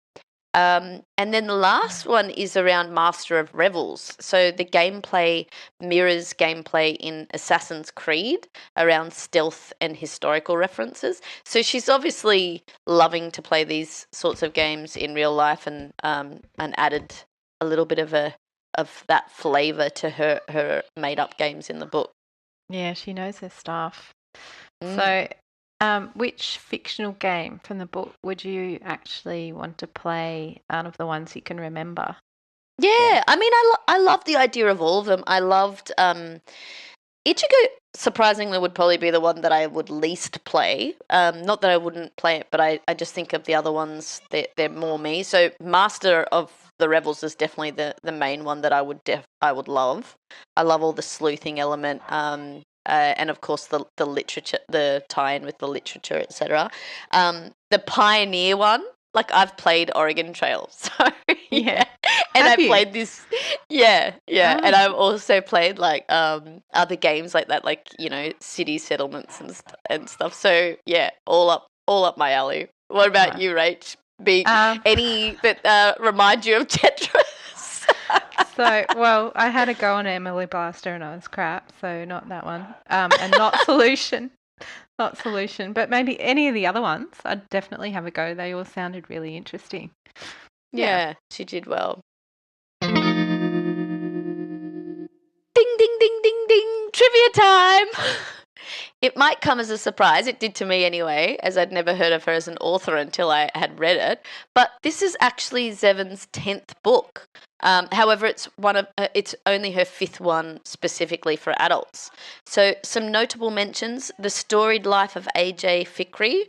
And then the last one is around Master of Revels. So the gameplay mirrors gameplay in Assassin's Creed around stealth and historical references. So she's obviously loving to play these sorts of games in real life, and added a little bit of that flavour to her made up games in the book. Yeah, she knows her stuff. So which fictional game from the book would you actually want to play out of the ones you can remember? Yeah. I mean, I love the idea of all of them. I loved Ichigo, surprisingly, would probably be the one that I would least play. Not that I wouldn't play it, but I just think of the other ones, they're more me. So Master of the Revels is definitely the main one that I would love. I love all the sleuthing element, and of course the literature, the tie-in with the literature, etc. The Pioneer one, like I've played Oregon Trail, so yeah. And I played this, and I've also played like other games like that, like city settlements and stuff. So yeah, all up my alley. What about you, Rach? Any that remind you of Tetris? So, well, I had a go on Emily Blaster and I was crap, so not that one. And not Solution. Not Solution, but maybe any of the other ones. I'd definitely have a go. They all sounded really interesting. Yeah, she did well. Ding, ding, ding, ding, ding. Trivia time. It might come as a surprise. It did to me anyway, as I'd never heard of her as an author until I had read it. But this is actually Zevin's 10th book. However, it's only her 5th one specifically for adults. So some notable mentions: The Storied Life of A.J. Fikry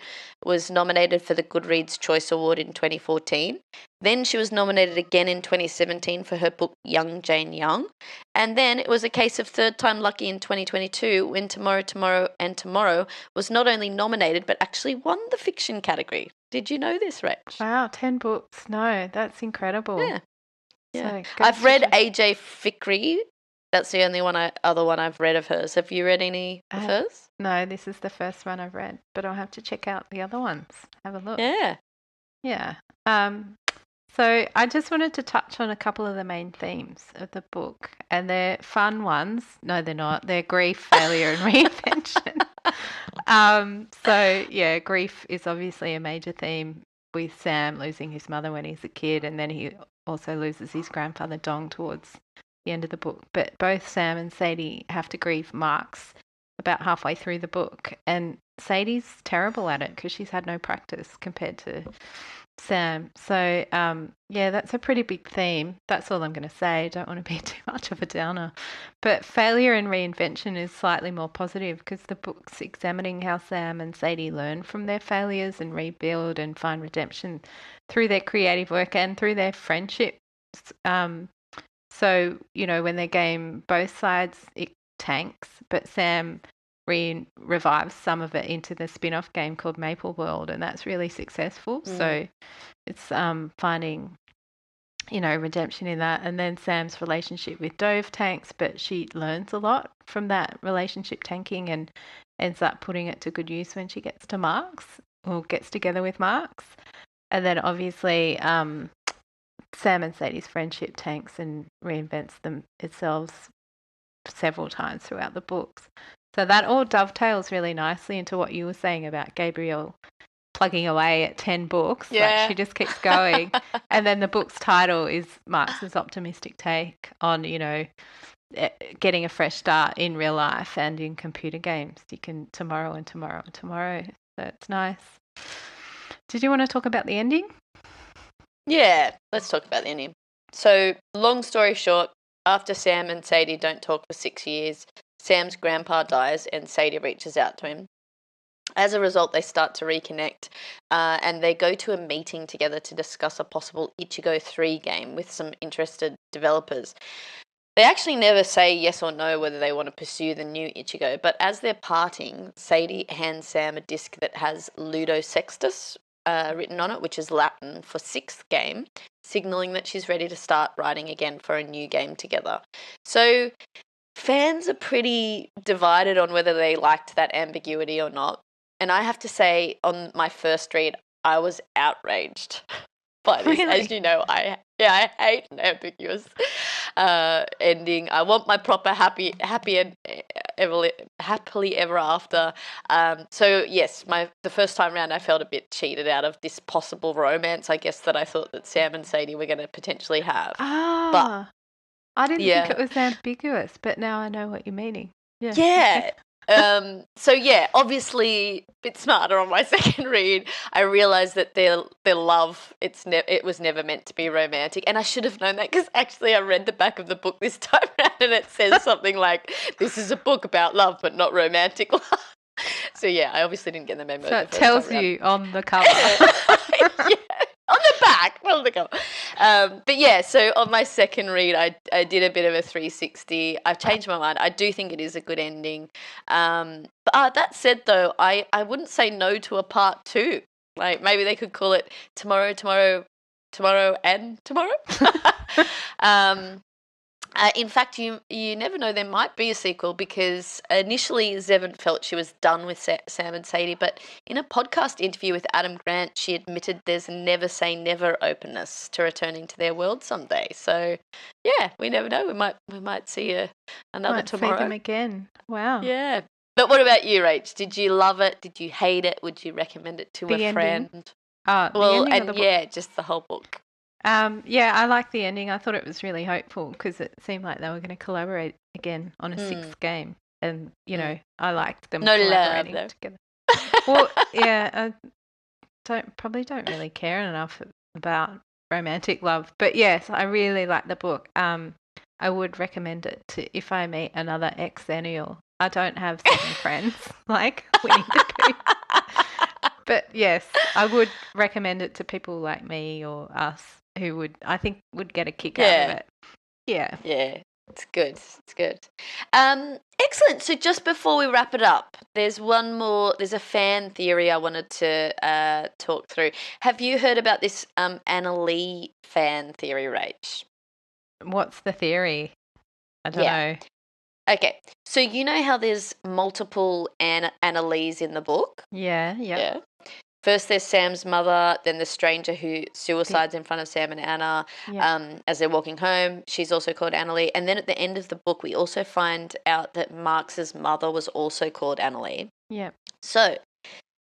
was nominated for the Goodreads Choice Award in 2014. Then she was nominated again in 2017 for her book Young Jane Young. And then it was a case of third time lucky in 2022 when Tomorrow, Tomorrow and Tomorrow was not only nominated but actually won the fiction category. Did you know this, Rach? Wow, 10 books. No, that's incredible. Yeah. So I've read A.J. Fikry. That's the only other one I've read of hers. Have you read any of hers? No, this is the first one I've read, but I'll have to check out the other ones. Have a look. Yeah. Yeah. So I just wanted to touch on a couple of the main themes of the book, and they're fun ones. No, they're not. They're grief, failure, and reinvention. So yeah, grief is obviously a major theme with Sam losing his mother when he's a kid, and then he also loses his grandfather Dong towards the end of the book. But both Sam and Sadie have to grieve Marx about halfway through the book, and Sadie's terrible at it because she's had no practice compared to Sam. So, yeah, that's a pretty big theme. That's all I'm going to say. Don't want to be too much of a downer. But failure and reinvention is slightly more positive because the book's examining how Sam and Sadie learn from their failures and rebuild and find redemption through their creative work and through their friendships. So, when their game, both sides, it tanks, but Sam revives some of it into the spin-off game called Maple World, and that's really successful. So it's finding redemption in that. And then Sam's relationship with Dove tanks, but she learns a lot from that relationship tanking and ends up putting it to good use when she gets to Marx, or gets together with Marx. And then obviously Sam and Sadie's friendship tanks and reinvents them itself several times throughout the books. So that all dovetails really nicely into what you were saying about Gabrielle plugging away at 10 books. Yeah. Like, she just keeps going. And then the book's title is Marx's optimistic take on, getting a fresh start in real life and in computer games. You can tomorrow and tomorrow and tomorrow. So it's nice. Did you want to talk about the ending? Yeah, let's talk about the ending. So, long story short, after Sam and Sadie don't talk for 6 years, Sam's grandpa dies and Sadie reaches out to him. As a result, they start to reconnect and they go to a meeting together to discuss a possible Ichigo 3 game with some interested developers. They actually never say yes or no whether they want to pursue the new Ichigo, but as they're parting, Sadie hands Sam a disc that has Ludo Sextus written on it, which is Latin for 6th game, signalling that she's ready to start writing again for a new game together. So fans are pretty divided on whether they liked that ambiguity or not. And I have to say, on my first read, I was outraged by this. Really? As you know, I hate an ambiguous ending. I want my proper happily ever after. So yes, the first time round, I felt a bit cheated out of this possible romance, I guess, that I thought that Sam and Sadie were going to potentially have. Ah, I didn't think it was ambiguous, but now I know what you're meaning. Yeah. Yeah. So yeah, obviously a bit smarter on my second read. I realised that their love, it was never meant to be romantic, and I should have known that because actually I read the back of the book this time around and it says something like, "This is a book about love, but not romantic love." So yeah, I obviously didn't get the memo. So it tells you on the cover. Yeah. On the back, on the cover. But yeah, so on my second read, I did a bit of a 360. I've changed my mind. I do think it is a good ending. But that said, though, I wouldn't say no to a part 2. Like, maybe they could call it Tomorrow, and Tomorrow. In fact, you never know, there might be a sequel, because initially Zevin felt she was done with Sam and Sadie, but in a podcast interview with Adam Grant, she admitted there's never say never openness to returning to their world someday. So, yeah, we never know. We might see another tomorrow. See them again. Wow. Yeah. But what about you, Rach? Did you love it? Did you hate it? Would you recommend it to a friend? Just the whole book. Yeah, I like the ending. I thought it was really hopeful because it seemed like they were going to collaborate again on a 6th game. And, I liked them collaborating together. Well, yeah, I don't really care enough about romantic love. But yes, I really like the book. I would recommend it to if I meet another ex-Xennial. I don't have 7 friends like Winnie the Pooh. But yes, I would recommend it to people like me or us who I think would get a kick out of it. Yeah. Yeah, it's good. It's good. Excellent. So just before we wrap it up, there's a fan theory I wanted to talk through. Have you heard about this Anna Lee fan theory, Rach? What's the theory? I don't know. Okay, so you know how there's multiple Anna Lees in the book? Yeah. first there's Sam's mother, then the stranger who suicides in front of Sam and Anna as they're walking home. She's also called Annalie. And then at the end of the book, we also find out that Marx's mother was also called Annalie. Yeah. So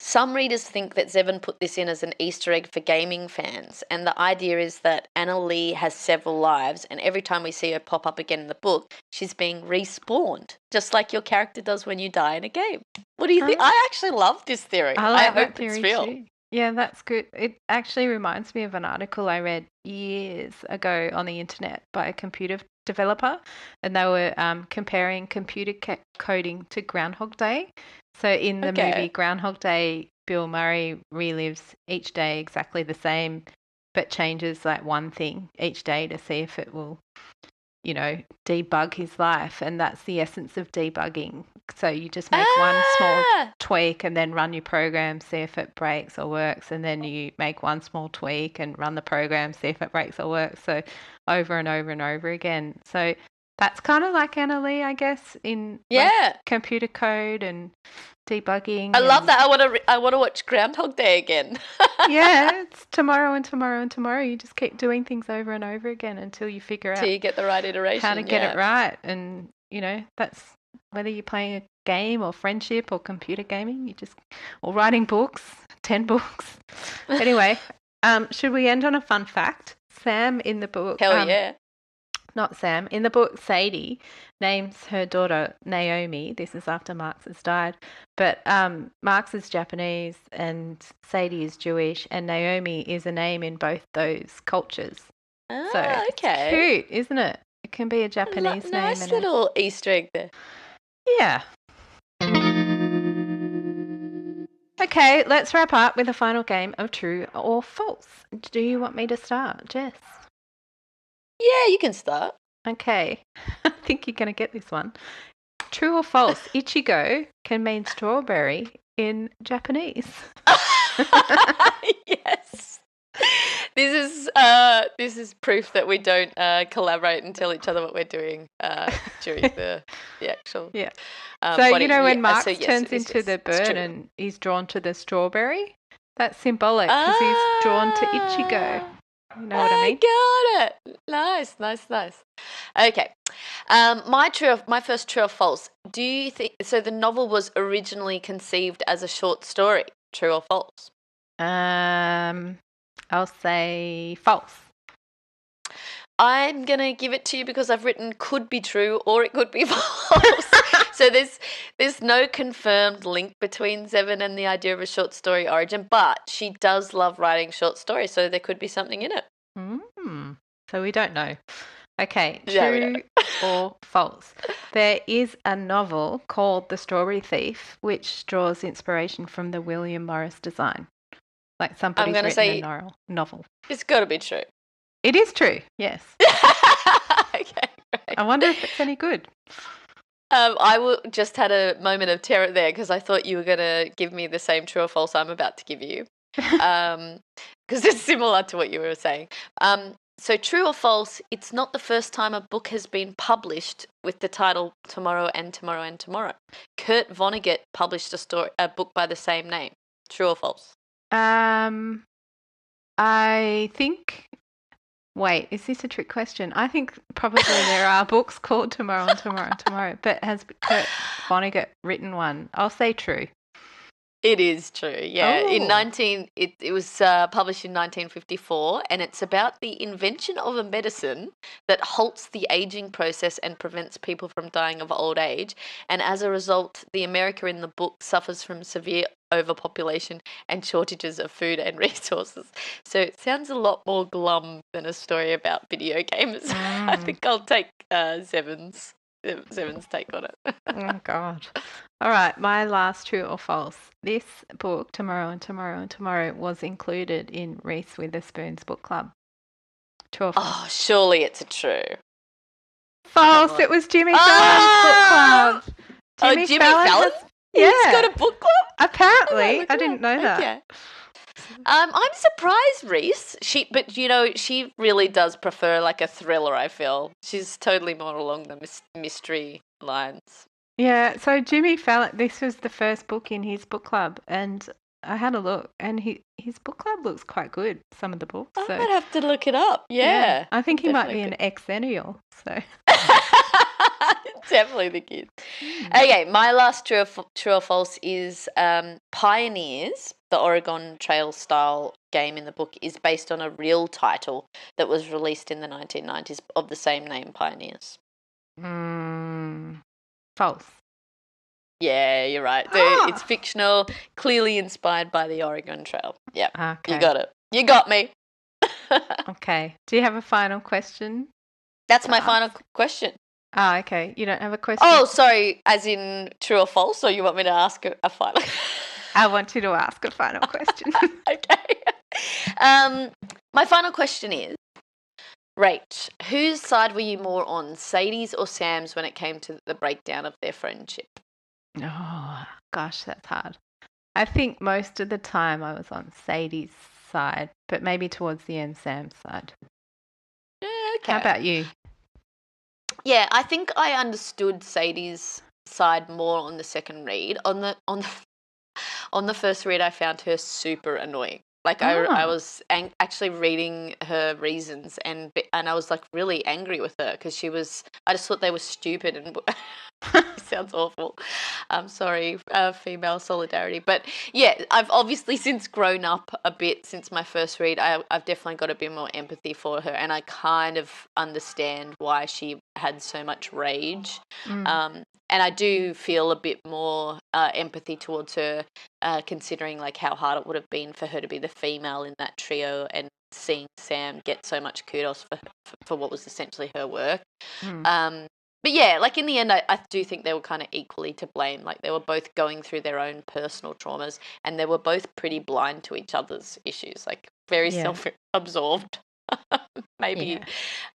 some readers think that Zevin put this in as an Easter egg for gaming fans, and the idea is that Annalie has several lives, and every time we see her pop up again in the book, she's being respawned, just like your character does when you die in a game. What do you think? I actually love this theory. I hope it's real. Too. Yeah, that's good. It actually reminds me of an article I read years ago on the internet by a computer developer, and they were comparing computer coding to Groundhog Day. So in the movie Groundhog Day, Bill Murray relives each day exactly the same, but changes like one thing each day to see if it will, debug his life. And that's the essence of debugging. So you just make one small tweak and then run your program, see if it breaks or works. And then you make one small tweak and run the program, see if it breaks or works. So over and over and over again. So that's kind of like Annalie, I guess, in computer code and debugging. I love that. I want to watch Groundhog Day again. Yeah, it's tomorrow and tomorrow and tomorrow. You just keep doing things over and over again until you figure out you get the right iteration, how to get it right. And that's whether you're playing a game or friendship or computer gaming, or writing books, 10 books. Anyway, should we end on a fun fact? Sam in the book. Hell yeah. Not Sam. In the book, Sadie names her daughter Naomi. This is after Marx has died. But Marx is Japanese and Sadie is Jewish, and Naomi is a name in both those cultures. Oh, so okay. It's cute, isn't it? It can be a Japanese name. Nice little Easter egg there. Yeah. Okay, let's wrap up with a final game of true or false. Do you want me to start, Jess? Yeah, you can start. Okay. I think you're going to get this one. True or false, Ichigo can mean strawberry in Japanese. Yes. This is proof that we don't collaborate and tell each other what we're doing during the actual. Yeah. So when Marx turns into the bird and he's drawn to the strawberry, that's symbolic because he's drawn to Ichigo. You know what I mean? I got it. Nice. Okay. My first true or false. Do you think so? The novel was originally conceived as a short story. True or false? I'll say false. I'm going to give it to you because I've written could be true or it could be false. So there's no confirmed link between Zevin and the idea of a short story origin, but she does love writing short stories, so there could be something in it. So we don't know. Okay, true or false. There is a novel called The Strawberry Thief, which draws inspiration from the William Morris design. Like somebody's written a novel. It's got to be true. It is true, yes. Okay, great. I wonder if it's any good. I just had a moment of terror there because I thought you were going to give me the same true or false I'm about to give you because it's similar to what you were saying. So true or false, it's not the first time a book has been published with the title Tomorrow and Tomorrow and Tomorrow. Kurt Vonnegut published a book by the same name. True or false? I think... Wait, is this a trick question? I think probably there are books called Tomorrow and Tomorrow and Tomorrow, but has Kurt Vonnegut written one? I'll say true. It is true, yeah. Oh. It was published in 1954, and it's about the invention of a medicine that halts the aging process and prevents people from dying of old age. And as a result, the America in the book suffers from severe overpopulation and shortages of food and resources. So it sounds a lot more glum than a story about video games. I think I'll take Zevin's take on it. Oh, God. All right, my last true or false. This book, Tomorrow and Tomorrow and Tomorrow, was included in Reese Witherspoon's book club. True or false? Oh, surely it's a true. False. It was Jimmy Fallon's book club. Jimmy Fallon? Yeah. He's got a book club? Apparently. I didn't know that. Okay. I'm surprised, Reese. She really does prefer like a thriller, I feel. She's totally more along the mystery lines. Yeah, so Jimmy Fallon, this was the first book in his book club, and I had a look, and his book club looks quite good. Some of the books. I So might have to look it up. Yeah. I think he might be an exennial. So definitely the kid. Okay, my last true or false is Pioneers, the Oregon Trail style game in the book, is based on a real title that was released in the 1990s of the same name, Pioneers. False. Yeah, you're right. It's fictional, clearly inspired by the Oregon Trail. Yeah, okay. You got it. You got me. Okay. Do you have a final question? That's my final question. Oh, okay. You don't have a question? Oh, sorry. As in true or false, or you want me to ask a final? I want you to ask a final question. Okay. My final question is, Rach, whose side were you more on, Sadie's or Sam's, when it came to the breakdown of their friendship? Oh, gosh, that's hard. I think most of the time I was on Sadie's side, but maybe towards the end, Sam's side. Okay. How about you? Yeah, I think I understood Sadie's side more on the second read. On the first read, I found her super annoying. Like I was actually reading her reasons, and I was like really angry with her because I just thought they were stupid and. It sounds awful. I'm sorry, female solidarity. But yeah, I've obviously since grown up a bit since my first read. I've definitely got a bit more empathy for her, and I kind of understand why she had so much rage. And I do feel a bit more empathy towards her, considering like how hard it would have been for her to be the female in that trio, and seeing Sam get so much kudos for what was essentially her work. But yeah, like in the end, I do think they were kind of equally to blame. Like they were both going through their own personal traumas, and they were both pretty blind to each other's issues, like very self-absorbed. Maybe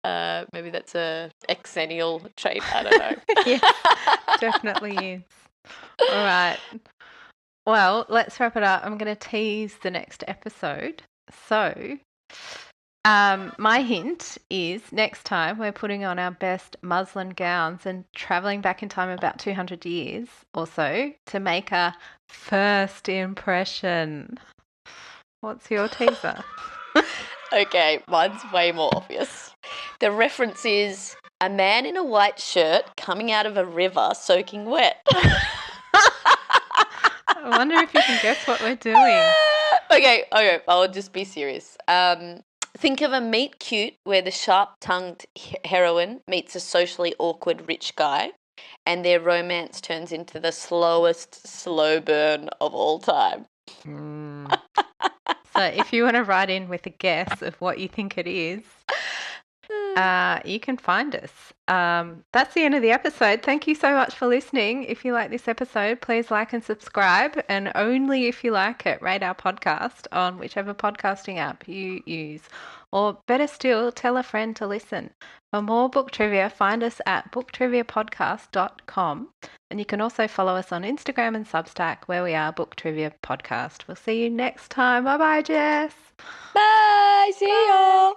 that's a exennial trait. I don't know. Yes, definitely is. All right. Well, let's wrap it up. I'm going to tease the next episode. So, my hint is next time we're putting on our best muslin gowns and travelling back in time about 200 years or so to make a first impression. What's your teaser? Okay, mine's way more obvious. The reference is a man in a white shirt coming out of a river soaking wet. I wonder if you can guess what we're doing. Okay, I'll just be serious. Think of a meet cute where the sharp-tongued heroine meets a socially awkward rich guy, and their romance turns into the slowest slow burn of all time. So if you want to write in with a guess of what you think it is, you can find us. That's the end of the episode. Thank you so much for listening. If you like this episode, please like and subscribe, and only if you like it, rate our podcast on whichever podcasting app you use, or better still, tell a friend to listen. For more book trivia, find us at booktriviapodcast.com, and you can also follow us on Instagram and Substack, where we are Book Trivia Podcast. We'll see you next time. Bye-bye, Jess. Bye. See y'all.